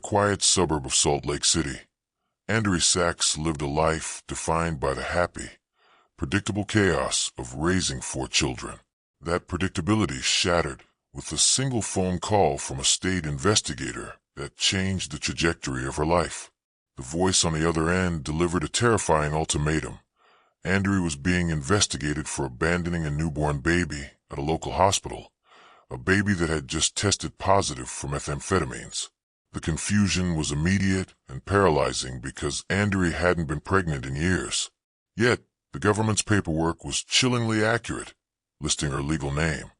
quiet suburb of Salt Lake City, Anndorie Sachs lived a life defined by the happy, predictable chaos of raising 4 children. That predictability shattered with a single phone call from a state investigator that changed the trajectory of her life. The voice on the other end delivered a terrifying ultimatum. Anndorie was being investigated for abandoning a newborn baby at a local hospital, a baby that had just tested positive for methamphetamines. The confusion was immediate and paralyzing because Anndorie hadn't been pregnant in years. Yet, the government's paperwork was chillingly accurate, listing her legal name,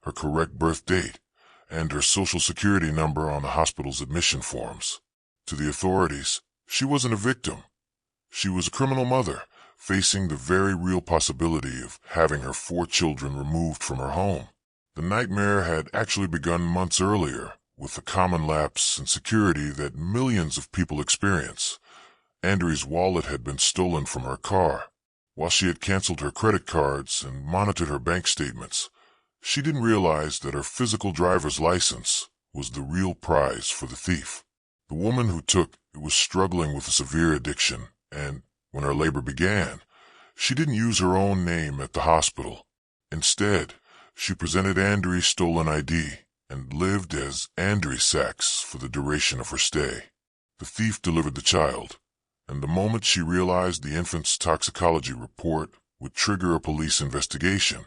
her correct birth date, and her social security number on the hospital's admission forms. To the authorities, she wasn't a victim. She was a criminal mother, facing the very real possibility of having her 4 children removed from her home. The nightmare had actually begun months earlier, with the common lapse in security that millions of people experience. Anndorie's wallet had been stolen from her car. While she had canceled her credit cards and monitored her bank statements, she didn't realize that her physical driver's license was the real prize for the thief. The woman who took it was struggling with a severe addiction, and when her labor began, she didn't use her own name at the hospital. Instead, she presented Anndorie's stolen ID and lived as Anndorie Sachs for the duration of her stay. The thief delivered the child, and the moment she realized the infant's toxicology report would trigger a police investigation,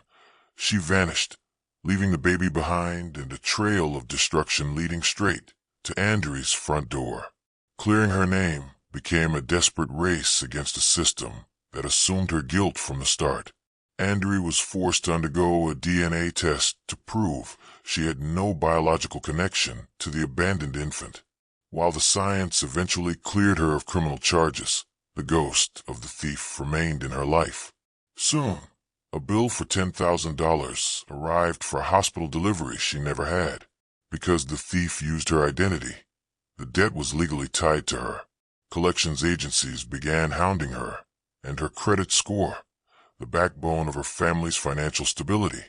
she vanished, leaving the baby behind and a trail of destruction leading straight to Anndorie's front door. Clearing her name became a desperate race against a system that assumed her guilt from the start. Anndorie was forced to undergo a DNA test to prove she had no biological connection to the abandoned infant. While the science eventually cleared her of criminal charges, the ghost of the thief remained in her life. Soon, a bill for $10,000 arrived for a hospital delivery she never had. Because the thief used her identity, the debt was legally tied to her. Collections agencies began hounding her, and her credit score, the backbone of her family's financial stability,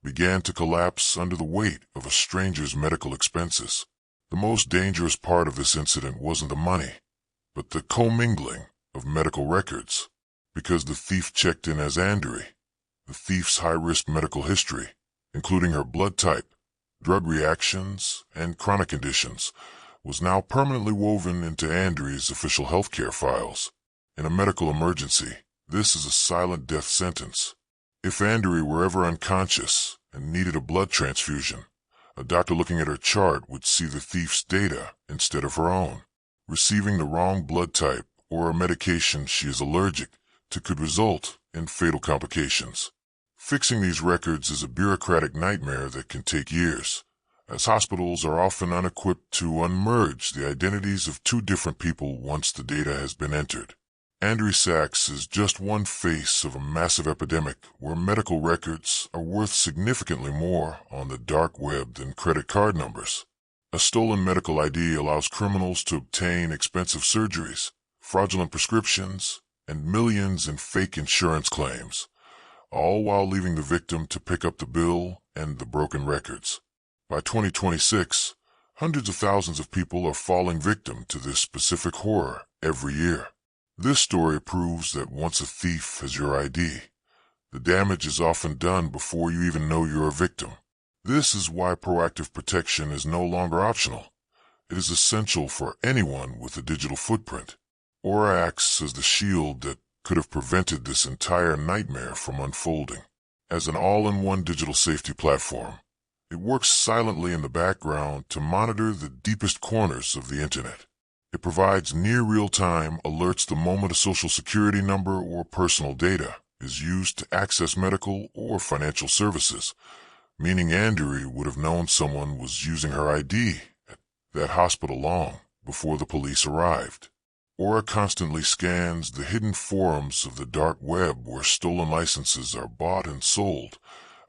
began to collapse under the weight of a stranger's medical expenses. The most dangerous part of this incident wasn't the money, but the co-mingling of medical records. Because the thief checked in as Anndorie, the thief's high-risk medical history, including her blood type, drug reactions, and chronic conditions, was now permanently woven into Anndorie's official healthcare files. In a medical emergency, this is a silent death sentence. If Anndorie were ever unconscious and needed a blood transfusion, a doctor looking at her chart would see the thief's data instead of her own. Receiving the wrong blood type or a medication she is allergic to could result in fatal complications. Fixing these records is a bureaucratic nightmare that can take years, as hospitals are often unequipped to unmerge the identities of 2 different people once the data has been entered. Anndorie Sachs is just one face of a massive epidemic where medical records are worth significantly more on the dark web than credit card numbers. A stolen medical ID allows criminals to obtain expensive surgeries, fraudulent prescriptions, and millions in fake insurance claims, all while leaving the victim to pick up the bill and the broken records. By 2026, hundreds of thousands of people are falling victim to this specific horror every year. This story proves that once a thief has your ID, the damage is often done before you even know you're a victim. This is why proactive protection is no longer optional. It is essential for anyone with a digital footprint. Aura acts as the shield that could have prevented this entire nightmare from unfolding. As an all-in-one digital safety platform, it works silently in the background to monitor the deepest corners of the internet. It provides near real-time alerts the moment a social security number or personal data is used to access medical or financial services, meaning Anndorie would have known someone was using her ID at that hospital long before the police arrived. Aura constantly scans the hidden forums of the dark web where stolen licenses are bought and sold,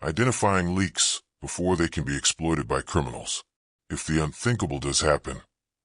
identifying leaks before they can be exploited by criminals. If the unthinkable does happen,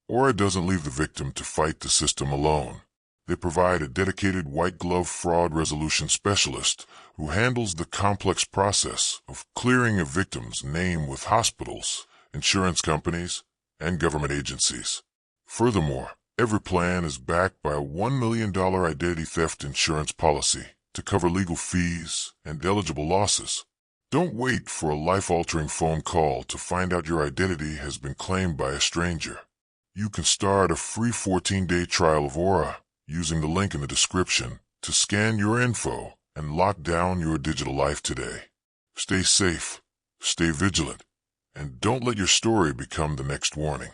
Aura doesn't leave the victim to fight the system alone. They provide a dedicated white-glove fraud resolution specialist who handles the complex process of clearing a victim's name with hospitals, insurance companies, and government agencies. Furthermore, every plan is backed by a $1 million identity theft insurance policy to cover legal fees and eligible losses. Don't wait for a life-altering phone call to find out your identity has been claimed by a stranger. You can start a free 14-day trial of Aura using the link in the description to scan your info and lock down your digital life today. Stay safe, stay vigilant, and don't let your story become the next warning.